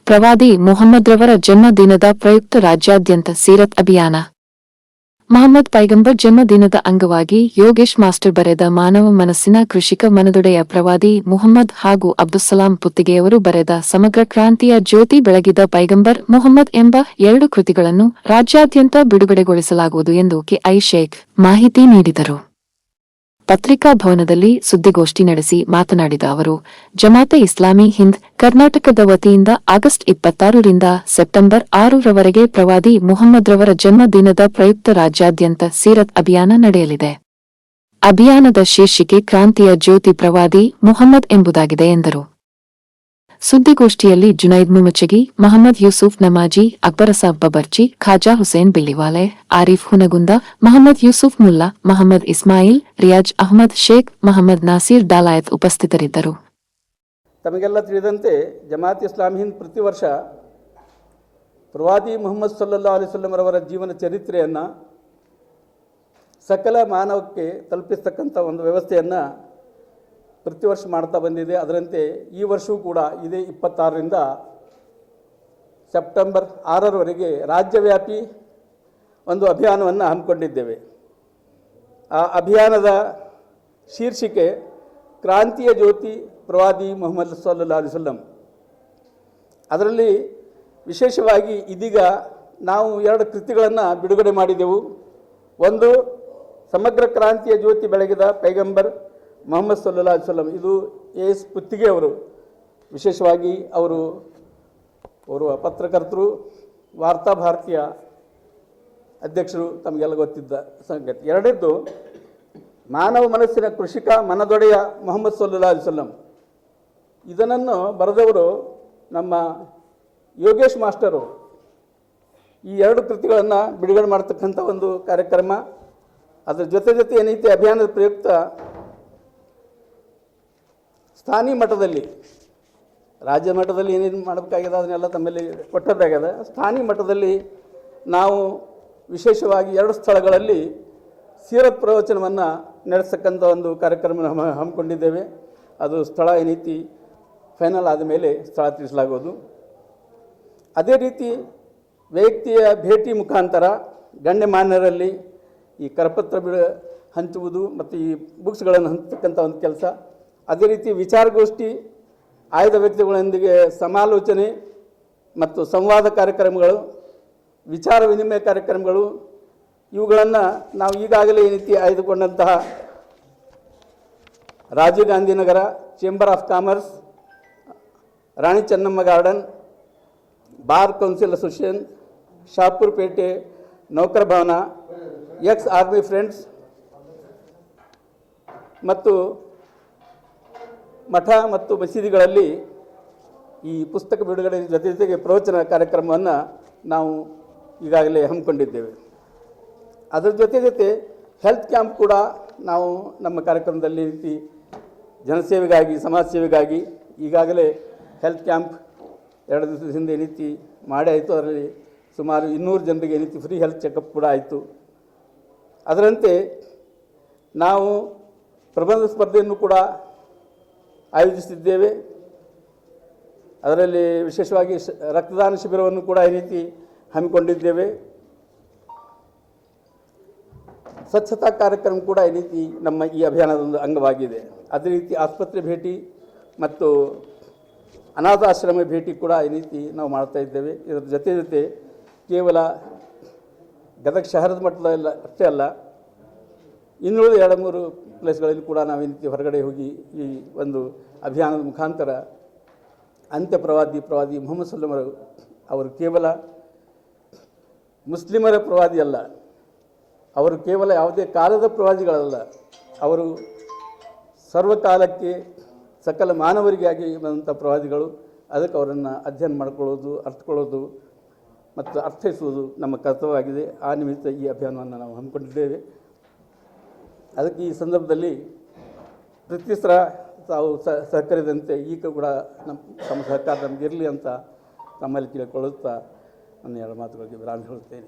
ಪ್ರವಾದಿ ಮುಹಮ್ಮದ್ರವರ ಜನ್ಮದಿನದ ಪ್ರಯುಕ್ತ ರಾಜ್ಯಾದ್ಯಂತ ಸೀರತ್ ಅಭಿಯಾನ. ಮಹಮ್ಮದ್ ಪೈಗಂಬರ್ ಜನ್ಮದಿನದ ಅಂಗವಾಗಿ ಯೋಗೇಶ್ ಮಾಸ್ಟರ್ ಬರೆದ ಮಾನವ ಮನಸ್ಸಿನ ಕೃಷಿಕ ಮನದೊಡೆಯ ಪ್ರವಾದಿ ಮುಹಮ್ಮದ್ ಹಾಗೂ ಅಬ್ದುಸ್ಸಲಾಂ ಪುತ್ತಿಗೆಯವರು ಬರೆದ ಸಮಗ್ರ ಕ್ರಾಂತಿಯ ಜ್ಯೋತಿ ಬೆಳಗಿದ ಪೈಗಂಬರ್ ಮುಹಮ್ಮದ್ ಎಂಬ 2 ಕೃತಿಗಳನ್ನು ರಾಜ್ಯಾದ್ಯಂತ ಬಿಡುಗಡೆಗೊಳಿಸಲಾಗುವುದು ಎಂದು ಕೆಐ ಶೇಖ್ ಮಾಹಿತಿ ನೀಡಿದರು. ಪತ್ರಿಕಾ ಭವನದಲ್ಲಿ ಸುದ್ದಿಗೋಷ್ಠಿ ನಡೆಸಿ ಮಾತನಾಡಿದ ಅವರು, ಜಮಾತೆ ಇಸ್ಲಾಮಿ ಹಿಂದ್ ಕರ್ನಾಟಕದ ವತಿಯಿಂದ ಆಗಸ್ಟ್ 26 ರಿಂದ ಸೆಪ್ಟೆಂಬರ್ 6 ರವರೆಗೆ ಪ್ರವಾದಿ ಮುಹಮ್ಮದ್ರವರ ಜನ್ಮದಿನದ ಪ್ರಯುಕ್ತ ರಾಜ್ಯಾದ್ಯಂತ ಸೀರತ್ ಅಭಿಯಾನ ನಡೆಯಲಿದೆ. ಅಭಿಯಾನದ ಶೀರ್ಷಿಕೆ ಕ್ರಾಂತಿಯ ಜ್ಯೋತಿ ಪ್ರವಾದಿ ಮುಹಮ್ಮದ್ ಎಂಬುದಾಗಿದೆ ಎಂದರು. ಸುದ್ದಿಗೋಷ್ಠಿಯಲ್ಲಿ ಜುನೈದ್ ಮುಮಚಗಿ, ಮಹಮ್ಮದ್ ಯೂಸುಫ್ ನಮಾಜಿ, ಅಕ್ಬರಸಾಬ್ ಬಬರ್ಚಿ, ಖಾಜಾ ಹುಸೇನ್ ಬಿಲ್ಲಿವಾಲೆ, ಆರಿಫ್ ಹುನಗುಂದ, ಮಹಮ್ಮದ್ ಯೂಸುಫ್ ಮುಲ್ಲಾ, ಮಹಮ್ಮದ್ ಇಸ್ಮಾಯಿಲ್, ರಿಯಾಜ್ ಅಹ್ಮದ್ ಶೇಖ್, ಮಹಮ್ಮದ್ ನಾಸೀರ್ ದಾಲಾಯತ್ ಉಪಸ್ಥಿತರಿದ್ದರು. ತಮಗೆಲ್ಲ ತಿಳಿದಂತೆ ಜಮಾತ್ ಇಸ್ಲಾಮಿ ಹಿಂದ್ ಪ್ರತಿ ವರ್ಷ ಪ್ರವಾದಿ ಮುಹಮ್ಮದ್ ಸಲ್ಲಲ್ಲಾಹು ಅಲೈಹಿ ವಸಲ್ಲಂ ರವರ ಜೀವನ ಚರಿತ್ರೆಯನ್ನು ಸಕಲ ಮಾನವಕ್ಕೆ ತಲುಪಿಸ್ತಕ್ಕಂಥ ಒಂದು ವ್ಯವಸ್ಥೆಯನ್ನು ಪ್ರತಿ ವರ್ಷ ಮಾಡ್ತಾ ಬಂದಿದೆ. ಅದರಂತೆ ಈ ವರ್ಷವೂ ಕೂಡ ಇದೇ 26ರಿಂದ ಸೆಪ್ಟೆಂಬರ್ 6ರವರೆಗೆ ರಾಜ್ಯವ್ಯಾಪಿ ಒಂದು ಅಭಿಯಾನವನ್ನು ಹಮ್ಮಿಕೊಂಡಿದ್ದೇವೆ. ಆ ಅಭಿಯಾನದ ಶೀರ್ಷಿಕೆ ಕ್ರಾಂತಿಯ ಜ್ಯೋತಿ ಪ್ರವಾದಿ ಮುಹಮ್ಮದ್ ಸಲ್ಲಲ್ಲಾಹು ಅಲೈಹಿ ವಸಲ್ಲಂ. ಅದರಲ್ಲಿ ವಿಶೇಷವಾಗಿ ಇದೀಗ ನಾವು 2 ಕೃತಿಗಳನ್ನು ಬಿಡುಗಡೆ ಮಾಡಿದೆವು. ಒಂದು ಸಮಗ್ರ ಕ್ರಾಂತಿಯ ಜ್ಯೋತಿ ಬೆಳಗಿದ ಪೈಗಂಬರ್ ಮುಹಮ್ಮದ್ ಸಲ್ಲಲ್ಲಾಹು ಅಲೈಹಿ ವಸಲ್ಲಂ. ಇದು ಎಸ್ ಪುತ್ತಿಗೆಯವರು, ವಿಶೇಷವಾಗಿ ಅವರು ಪತ್ರಕರ್ತರು, ವಾರ್ತಾ ಭಾರತೀಯ ಅಧ್ಯಕ್ಷರು, ತಮಗೆಲ್ಲ ಗೊತ್ತಿದ್ದ ಸಂಗತಿ. ಎರಡನೇದ್ದು ಮಾನವ ಮನಸ್ಸಿನ ಕೃಷಿಕ ಮನದೊಡೆಯ ಮುಹಮ್ಮದ್ ಸಲ್ಲಲ್ಲಾಹು ಅಲೈಹಿ ವಸಲ್ಲಂ. ಇದನ್ನು ಬರೆದವರು ನಮ್ಮ ಯೋಗೇಶ್ ಮಾಸ್ಟರು. ಈ 2 ಕೃತಿಗಳನ್ನು ಬಿಡುಗಡೆ ಮಾಡ್ತಕ್ಕಂಥ ಒಂದು ಕಾರ್ಯಕ್ರಮ. ಅದರ ಜೊತೆ ಏನೈತೆ ಅಭಿಯಾನದ ಪ್ರಯುಕ್ತ ಸ್ಥಾನಿ ಮಟ್ಟದಲ್ಲಿ, ರಾಜ್ಯ ಮಟ್ಟದಲ್ಲಿ ಏನೇನು ಮಾಡಬೇಕಾಗಿದೆ ಅದನ್ನೆಲ್ಲ ತಮ್ಮಲ್ಲಿ ಕೊಟ್ಟದ್ದಾಗಿದೆ. ಸ್ಥಾನಿ ಮಟ್ಟದಲ್ಲಿ ನಾವು ವಿಶೇಷವಾಗಿ 2 ಸ್ಥಳಗಳಲ್ಲಿ ಸೀರತ್ ಪ್ರವಚನವನ್ನು ನಡೆಸ್ತಕ್ಕಂಥ ಒಂದು ಕಾರ್ಯಕ್ರಮ ಹಮ್ಮಿಕೊಂಡಿದ್ದೇವೆ. ಅದು ಸ್ಥಳ ಏನೈತಿ ಫೈನಲ್ ಆದ ಮೇಲೆ ಸ್ಥಳ ತಿಳಿಸಲಾಗುವುದು. ಅದೇ ರೀತಿ ವ್ಯಕ್ತಿಯ ಭೇಟಿ ಮುಖಾಂತರ ಗಣ್ಯಮಾನ್ಯರಲ್ಲಿ ಈ ಕರಪತ್ರ ಹಂಚುವುದು ಮತ್ತು ಈ ಬುಕ್ಸ್ಗಳನ್ನು ಹಂಚತಕ್ಕಂಥ ಒಂದು ಕೆಲಸ. ಅದೇ ರೀತಿ ವಿಚಾರಗೋಷ್ಠಿ, ಆಯ್ದ ವ್ಯಕ್ತಿಗಳೊಂದಿಗೆ ಸಮಾಲೋಚನೆ ಮತ್ತು ಸಂವಾದ ಕಾರ್ಯಕ್ರಮಗಳು, ವಿಚಾರ ವಿನಿಮಯ ಕಾರ್ಯಕ್ರಮಗಳು, ಇವುಗಳನ್ನು ನಾವು ಈಗಾಗಲೇ ಈ ರೀತಿ ಆಯ್ದುಕೊಂಡಂತಹ Rajiv Gandhi Nagar, chamber of commerce, Rani Chennamma garden, bar council association, Shapur Pete, ನೌಕರ ಭವನ, ಎಕ್ಸ್ ಆರ್ಮಿ ಫ್ರೆಂಡ್ಸ್ ಮತ್ತು ಮಠ ಮತ್ತು ಮಸೀದಿಗಳಲ್ಲಿ ಈ ಪುಸ್ತಕ ಬಿಡುಗಡೆ ಜೊತೆಗೆ ಪ್ರವಚನ ಕಾರ್ಯಕ್ರಮವನ್ನು ನಾವು ಈಗಾಗಲೇ ಹಮ್ಮಿಕೊಂಡಿದ್ದೇವೆ. ಅದರ ಜೊತೆ ಹೆಲ್ತ್ ಕ್ಯಾಂಪ್ ಕೂಡ ನಾವು ನಮ್ಮ ಕಾರ್ಯಕ್ರಮದಲ್ಲಿ ರೀತಿ ಜನಸೇವೆಗಾಗಿ, ಸಮಾಜ ಸೇವೆಗಾಗಿ ಈಗಾಗಲೇ ಹೆಲ್ತ್ ಕ್ಯಾಂಪ್ 2 ದಿವಸದ ಹಿಂದೆ ಈ ರೀತಿ ಮಾಡಿ ಆಯಿತು. ಅದರಲ್ಲಿ ಸುಮಾರು 200 ಜನರಿಗೆ ಈ ರೀತಿ ಫ್ರೀ ಹೆಲ್ತ್ ಚೆಕಪ್ ಕೂಡ ಆಯಿತು. ಅದರಂತೆ ನಾವು ಪ್ರಬಂಧ ಸ್ಪರ್ಧೆಯನ್ನು ಕೂಡ ಆಯೋಜಿಸಿದ್ದೇವೆ. ಅದರಲ್ಲಿ ವಿಶೇಷವಾಗಿ ರಕ್ತದಾನ ಶಿಬಿರವನ್ನು ಕೂಡ ಈ ರೀತಿ ಹಮ್ಮಿಕೊಂಡಿದ್ದೇವೆ. ಸ್ವಚ್ಛತಾ ಕಾರ್ಯಕ್ರಮ ಕೂಡ ಈ ರೀತಿ ನಮ್ಮ ಈ ಅಭಿಯಾನದ ಒಂದು ಅಂಗವಾಗಿದೆ. ಅದೇ ರೀತಿ ಆಸ್ಪತ್ರೆ ಭೇಟಿ ಮತ್ತು ಅನಾಥಾಶ್ರಮ ಭೇಟಿ ಕೂಡ ಈ ರೀತಿ ನಾವು ಮಾಡ್ತಾ ಇದ್ದೇವೆ. ಇದರ ಜೊತೆ ಕೇವಲ ಗದಗ ಶಹರದ ಮಟ್ಟದಲ್ಲ ಅಷ್ಟೇ ಅಲ್ಲ, ಇನ್ನುಳಿದ 2-3 ಪ್ಲೇಸ್ಗಳಲ್ಲಿ ಕೂಡ ನಾವು ಈ ರೀತಿ ಹೊರಗಡೆ ಹೋಗಿ ಈ ಒಂದು ಅಭಿಯಾನದ ಮುಖಾಂತರ ಅಂತ್ಯ ಪ್ರವಾದಿ ಮುಹಮ್ಮದ್ ಸಲ್ಲಲ್ಲಾಹು ಅವರು ಕೇವಲ ಮುಸ್ಲಿಮರ ಪ್ರವಾದಿ ಅಲ್ಲ, ಅವರು ಕೇವಲ ಯಾವುದೇ ಕಾಲದ ಪ್ರವಾದಿಗಳಲ್ಲ, ಅವರು ಸರ್ವಕಾಲಕ್ಕೆ ಸಕಲ ಮಾನವರಿಗಾಗಿ ಬಂದಂಥ ಪ್ರವಾದಿಗಳು. ಅದಕ್ಕೆ ಅವರನ್ನು ಅಧ್ಯಯನ ಮಾಡಿಕೊಳ್ಳೋದು, ಅರ್ಥಕೊಳ್ಳೋದು ಮತ್ತು ಅರ್ಥೈಸುವುದು ನಮ್ಮ ಕರ್ತವ್ಯವಾಗಿದೆ. ಆ ನಿಮಿತ್ತ ಈ ಅಭಿಯಾನವನ್ನು ನಾವು ಹಮ್ಮಿಕೊಂಡಿದ್ದೇವೆ. ಅದಕ್ಕೆ ಈ ಸಂದರ್ಭದಲ್ಲಿ ಪ್ರತಿ ಸಲ ತಾವು ಸಹಕರಿಸಿದಂತೆ ಈಗ ಕೂಡ ತಮ್ಮ ಸಹಕಾರ ನಮಗಿರಲಿ ಅಂತ ತಮ್ಮಲ್ಲಿ ಕೇಳಿಕೊಳ್ಳುತ್ತಾ ನನ್ನ 2 ಮಾತುಗಳಿಗೆ ವಿರಾಮ ಹೇಳುತ್ತೇನೆ.